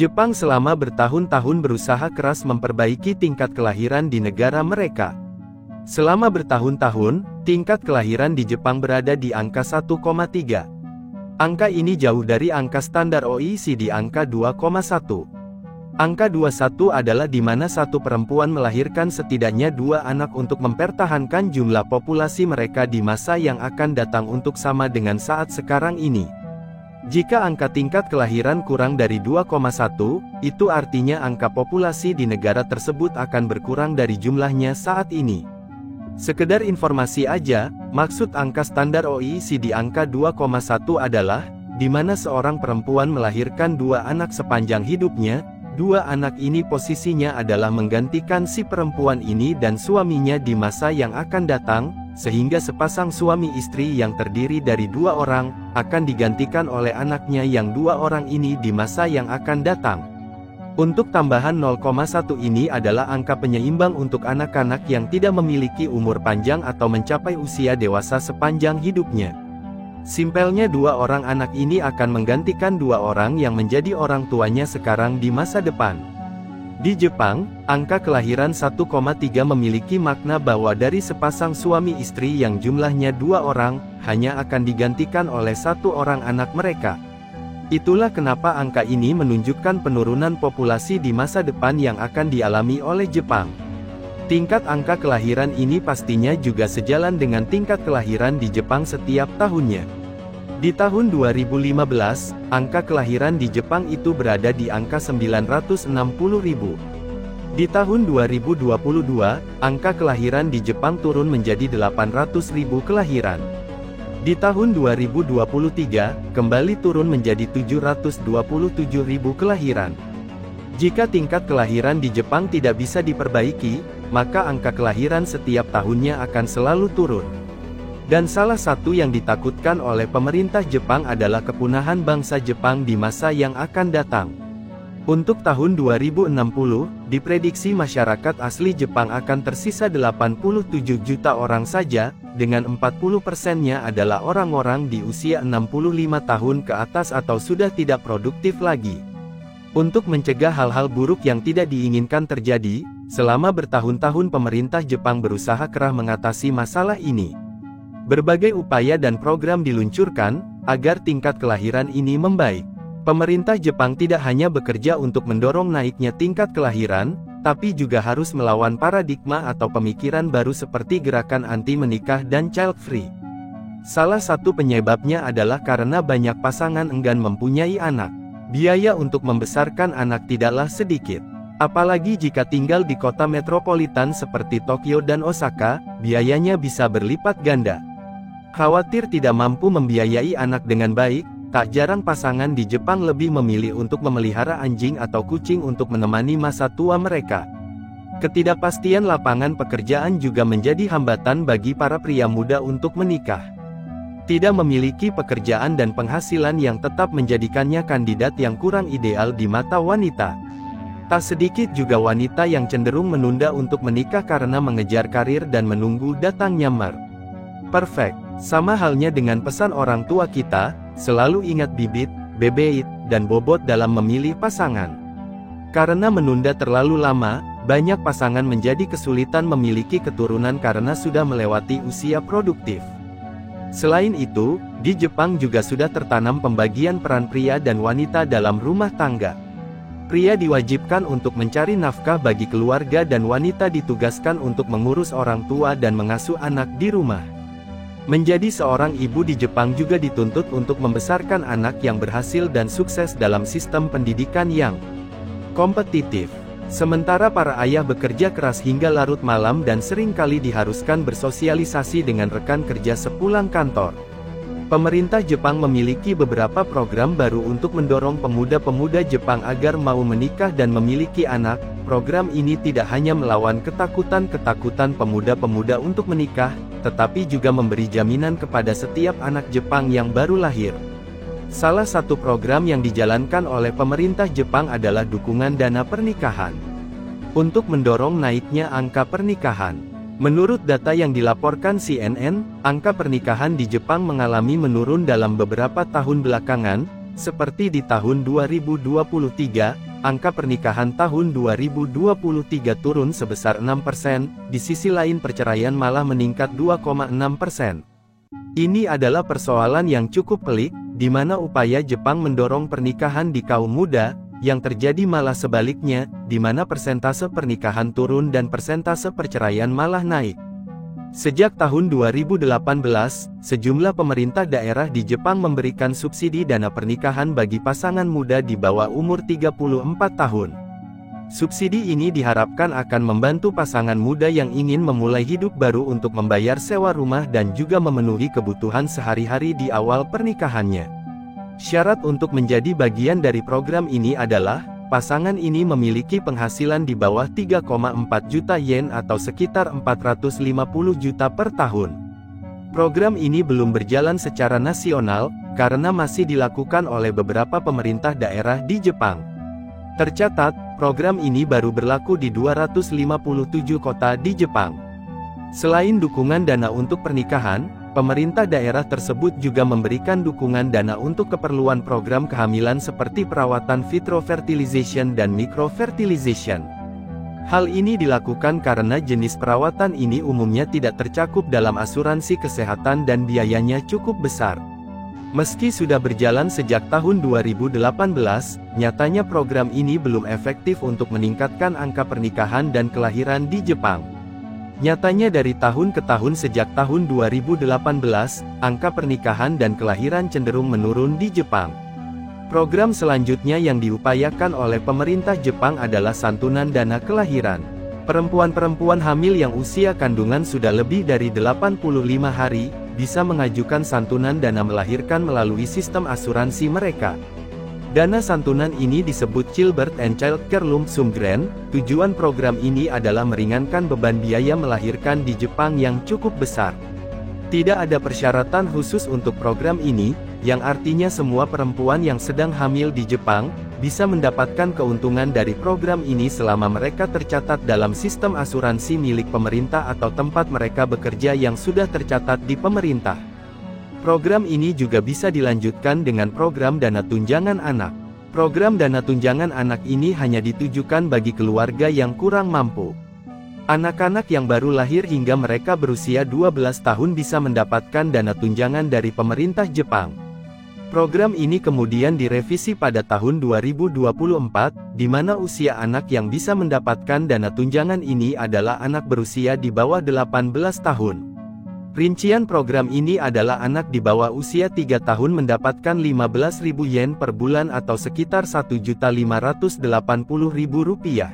Jepang selama bertahun-tahun berusaha keras memperbaiki tingkat kelahiran di negara mereka. Selama bertahun-tahun, tingkat kelahiran di Jepang berada di angka 1,3. Angka ini jauh dari angka standar OECD angka 2,1. Angka 21 adalah di mana satu perempuan melahirkan setidaknya 2 anak untuk mempertahankan jumlah populasi mereka di masa yang akan datang untuk sama dengan saat sekarang ini. Jika angka tingkat kelahiran kurang dari 2,1, itu artinya angka populasi di negara tersebut akan berkurang dari jumlahnya saat ini. Sekedar informasi aja, maksud angka standar OECD angka 2,1 adalah, di mana seorang perempuan melahirkan 2 anak sepanjang hidupnya. 2 anak ini posisinya adalah menggantikan si perempuan ini dan suaminya di masa yang akan datang, sehingga sepasang suami istri yang terdiri dari 2 orang, akan digantikan oleh anaknya yang 2 orang ini di masa yang akan datang. Untuk tambahan 0,1 ini adalah angka penyeimbang untuk anak-anak yang tidak memiliki umur panjang atau mencapai usia dewasa sepanjang hidupnya. Simpelnya 2 orang anak ini akan menggantikan 2 orang yang menjadi orang tuanya sekarang di masa depan. Di Jepang, angka kelahiran 1,3 memiliki makna bahwa dari sepasang suami istri yang jumlahnya 2 orang, hanya akan digantikan oleh 1 orang anak mereka. Itulah kenapa angka ini menunjukkan penurunan populasi di masa depan yang akan dialami oleh Jepang. Tingkat angka kelahiran ini pastinya juga sejalan dengan tingkat kelahiran di Jepang setiap tahunnya. Di tahun 2015, angka kelahiran di Jepang itu berada di angka 960.000. Di tahun 2022, angka kelahiran di Jepang turun menjadi 800.000 kelahiran. Di tahun 2023, kembali turun menjadi 727.000 kelahiran. Jika tingkat kelahiran di Jepang tidak bisa diperbaiki, maka angka kelahiran setiap tahunnya akan selalu turun. Dan salah satu yang ditakutkan oleh pemerintah Jepang adalah kepunahan bangsa Jepang di masa yang akan datang. Untuk tahun 2060, diprediksi masyarakat asli Jepang akan tersisa 87 juta orang saja, dengan 40%-nya adalah orang-orang di usia 65 tahun ke atas atau sudah tidak produktif lagi. Untuk mencegah hal-hal buruk yang tidak diinginkan terjadi, selama bertahun-tahun pemerintah Jepang berusaha keras mengatasi masalah ini. Berbagai upaya dan program diluncurkan, agar tingkat kelahiran ini membaik. Pemerintah Jepang tidak hanya bekerja untuk mendorong naiknya tingkat kelahiran, tapi juga harus melawan paradigma atau pemikiran baru seperti gerakan anti menikah dan child free. Salah satu penyebabnya adalah karena banyak pasangan enggan mempunyai anak. Biaya untuk membesarkan anak tidaklah sedikit. Apalagi jika tinggal di kota metropolitan seperti Tokyo dan Osaka, biayanya bisa berlipat ganda. Khawatir tidak mampu membiayai anak dengan baik, tak jarang pasangan di Jepang lebih memilih untuk memelihara anjing atau kucing untuk menemani masa tua mereka. Ketidakpastian lapangan pekerjaan juga menjadi hambatan bagi para pria muda untuk menikah. Tidak memiliki pekerjaan dan penghasilan yang tetap menjadikannya kandidat yang kurang ideal di mata wanita. Tak sedikit juga wanita yang cenderung menunda untuk menikah karena mengejar karir dan menunggu datangnya perfect. Sama halnya dengan pesan orang tua kita, selalu ingat bibit, bebeit, dan bobot dalam memilih pasangan. Karena menunda terlalu lama, banyak pasangan menjadi kesulitan memiliki keturunan karena sudah melewati usia produktif. Selain itu, di Jepang juga sudah tertanam pembagian peran pria dan wanita dalam rumah tangga. Pria diwajibkan untuk mencari nafkah bagi keluarga dan wanita ditugaskan untuk mengurus orang tua dan mengasuh anak di rumah. Menjadi seorang ibu di Jepang juga dituntut untuk membesarkan anak yang berhasil dan sukses dalam sistem pendidikan yang kompetitif. Sementara para ayah bekerja keras hingga larut malam dan seringkali diharuskan bersosialisasi dengan rekan kerja sepulang kantor. Pemerintah Jepang memiliki beberapa program baru untuk mendorong pemuda-pemuda Jepang agar mau menikah dan memiliki anak. Program ini tidak hanya melawan ketakutan pemuda-pemuda untuk menikah, tetapi juga memberi jaminan kepada setiap anak Jepang yang baru lahir. Salah satu program yang dijalankan oleh pemerintah Jepang adalah dukungan dana pernikahan. Untuk mendorong naiknya angka pernikahan. Menurut data yang dilaporkan CNN, angka pernikahan di Jepang mengalami menurun dalam beberapa tahun belakangan, Seperti di tahun 2023, angka pernikahan tahun 2023 turun sebesar 6%, di sisi lain perceraian malah meningkat 2,6%. Ini adalah persoalan yang cukup pelik, di mana upaya Jepang mendorong pernikahan di kaum muda, yang terjadi malah sebaliknya, di mana persentase pernikahan turun dan persentase perceraian malah naik. Sejak tahun 2018, sejumlah pemerintah daerah di Jepang memberikan subsidi dana pernikahan bagi pasangan muda di bawah umur 34 tahun. Subsidi ini diharapkan akan membantu pasangan muda yang ingin memulai hidup baru untuk membayar sewa rumah dan juga memenuhi kebutuhan sehari-hari di awal pernikahannya. Syarat untuk menjadi bagian dari program ini adalah, pasangan ini memiliki penghasilan di bawah 3,4 juta yen atau sekitar 450 juta per tahun. Program ini belum berjalan secara nasional, karena masih dilakukan oleh beberapa pemerintah daerah di Jepang. Tercatat, program ini baru berlaku di 257 kota di Jepang. Selain dukungan dana untuk pernikahan, pemerintah daerah tersebut juga memberikan dukungan dana untuk keperluan program kehamilan seperti perawatan vitro-fertilization dan micro-fertilization. Hal ini dilakukan karena jenis perawatan ini umumnya tidak tercakup dalam asuransi kesehatan dan biayanya cukup besar. Meski sudah berjalan sejak tahun 2018, nyatanya program ini belum efektif untuk meningkatkan angka pernikahan dan kelahiran di Jepang. Nyatanya dari tahun ke tahun sejak tahun 2018, angka pernikahan dan kelahiran cenderung menurun di Jepang. Program selanjutnya yang diupayakan oleh pemerintah Jepang adalah santunan dana kelahiran. Perempuan-perempuan hamil yang usia kandungan sudah lebih dari 85 hari, bisa mengajukan santunan dana melahirkan melalui sistem asuransi mereka. Dana santunan ini disebut Childbirth and Childcare Lump Sum Grant. Tujuan program ini adalah meringankan beban biaya melahirkan di Jepang yang cukup besar. Tidak ada persyaratan khusus untuk program ini, yang artinya semua perempuan yang sedang hamil di Jepang, bisa mendapatkan keuntungan dari program ini selama mereka tercatat dalam sistem asuransi milik pemerintah atau tempat mereka bekerja yang sudah tercatat di pemerintah. Program ini juga bisa dilanjutkan dengan program dana tunjangan anak. Program dana tunjangan anak ini hanya ditujukan bagi keluarga yang kurang mampu. Anak-anak yang baru lahir hingga mereka berusia 12 tahun bisa mendapatkan dana tunjangan dari pemerintah Jepang. Program ini kemudian direvisi pada tahun 2024, di mana usia anak yang bisa mendapatkan dana tunjangan ini adalah anak berusia di bawah 18 tahun. Rincian program ini adalah anak di bawah usia 3 tahun mendapatkan 15.000 yen per bulan atau sekitar 1.580.000 rupiah.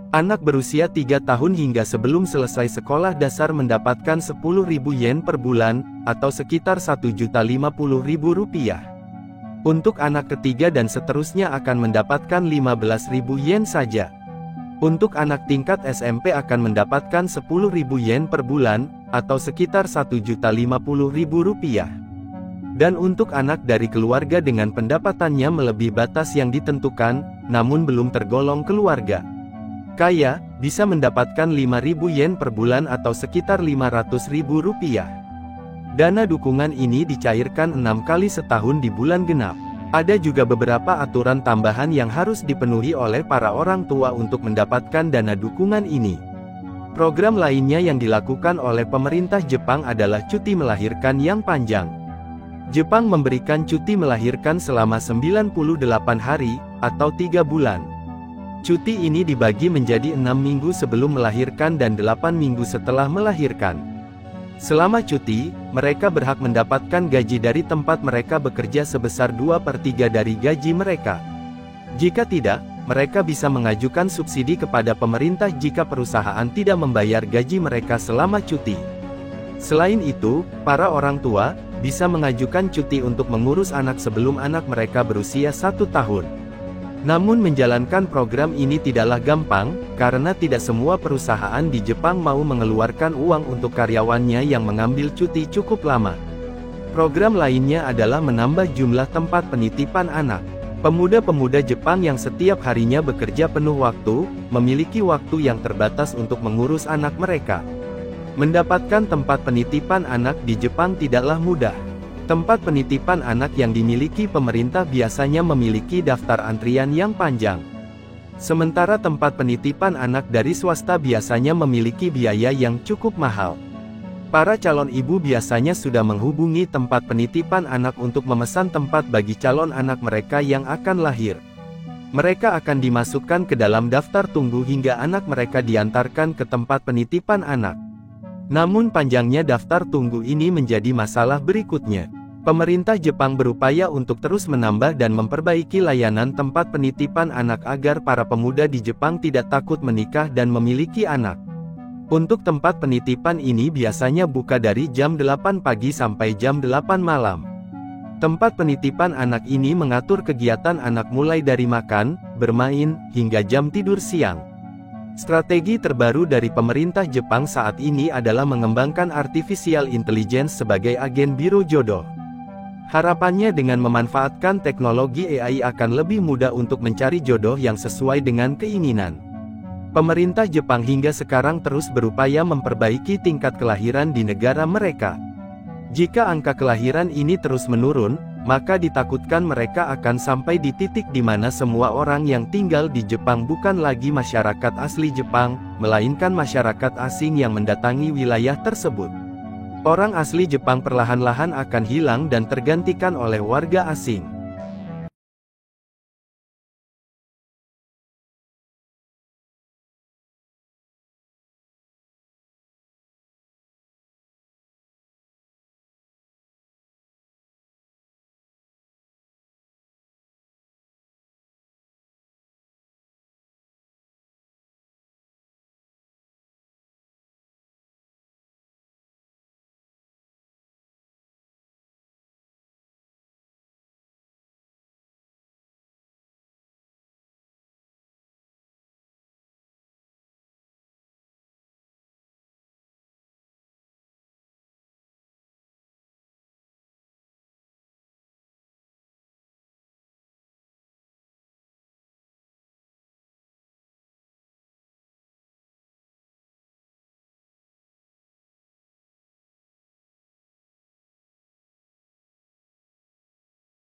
Anak berusia 3 tahun hingga sebelum selesai sekolah dasar mendapatkan 10.000 yen per bulan, atau sekitar 1.050.000 rupiah. Untuk anak ketiga dan seterusnya akan mendapatkan 15.000 yen saja. Untuk anak tingkat SMP akan mendapatkan 10.000 yen per bulan, atau sekitar 1.050.000 rupiah. Dan untuk anak dari keluarga dengan pendapatannya melebihi batas yang ditentukan, namun belum tergolong keluarga kaya, bisa mendapatkan 5.000 yen per bulan atau sekitar 500.000 rupiah. Dana dukungan ini dicairkan 6 kali setahun di bulan genap. Ada juga beberapa aturan tambahan yang harus dipenuhi oleh para orang tua untuk mendapatkan dana dukungan ini. Program lainnya yang dilakukan oleh pemerintah Jepang adalah cuti melahirkan yang panjang. Jepang memberikan cuti melahirkan selama 98 hari, atau 3 bulan. Cuti ini dibagi menjadi 6 minggu sebelum melahirkan dan 8 minggu setelah melahirkan. Selama cuti, mereka berhak mendapatkan gaji dari tempat mereka bekerja sebesar 2/3 dari gaji mereka. Jika tidak, mereka bisa mengajukan subsidi kepada pemerintah jika perusahaan tidak membayar gaji mereka selama cuti. Selain itu, para orang tua bisa mengajukan cuti untuk mengurus anak sebelum anak mereka berusia 1 tahun. Namun menjalankan program ini tidaklah gampang, karena tidak semua perusahaan di Jepang mau mengeluarkan uang untuk karyawannya yang mengambil cuti cukup lama. Program lainnya adalah menambah jumlah tempat penitipan anak. Pemuda-pemuda Jepang yang setiap harinya bekerja penuh waktu, memiliki waktu yang terbatas untuk mengurus anak mereka. Mendapatkan tempat penitipan anak di Jepang tidaklah mudah. Tempat penitipan anak yang dimiliki pemerintah biasanya memiliki daftar antrian yang panjang. Sementara tempat penitipan anak dari swasta biasanya memiliki biaya yang cukup mahal. Para calon ibu biasanya sudah menghubungi tempat penitipan anak untuk memesan tempat bagi calon anak mereka yang akan lahir. Mereka akan dimasukkan ke dalam daftar tunggu hingga anak mereka diantarkan ke tempat penitipan anak. Namun panjangnya daftar tunggu ini menjadi masalah berikutnya. Pemerintah Jepang berupaya untuk terus menambah dan memperbaiki layanan tempat penitipan anak agar para pemuda di Jepang tidak takut menikah dan memiliki anak. Untuk tempat penitipan ini biasanya buka dari jam 8 pagi sampai jam 8 malam. Tempat penitipan anak ini mengatur kegiatan anak mulai dari makan, bermain, hingga jam tidur siang. Strategi terbaru dari pemerintah Jepang saat ini adalah mengembangkan artificial intelligence sebagai agen biro jodoh. Harapannya dengan memanfaatkan teknologi AI akan lebih mudah untuk mencari jodoh yang sesuai dengan keinginan. Pemerintah Jepang hingga sekarang terus berupaya memperbaiki tingkat kelahiran di negara mereka. Jika angka kelahiran ini terus menurun, maka ditakutkan mereka akan sampai di titik di mana semua orang yang tinggal di Jepang bukan lagi masyarakat asli Jepang, melainkan masyarakat asing yang mendatangi wilayah tersebut. Orang asli Jepang perlahan-lahan akan hilang dan tergantikan oleh warga asing.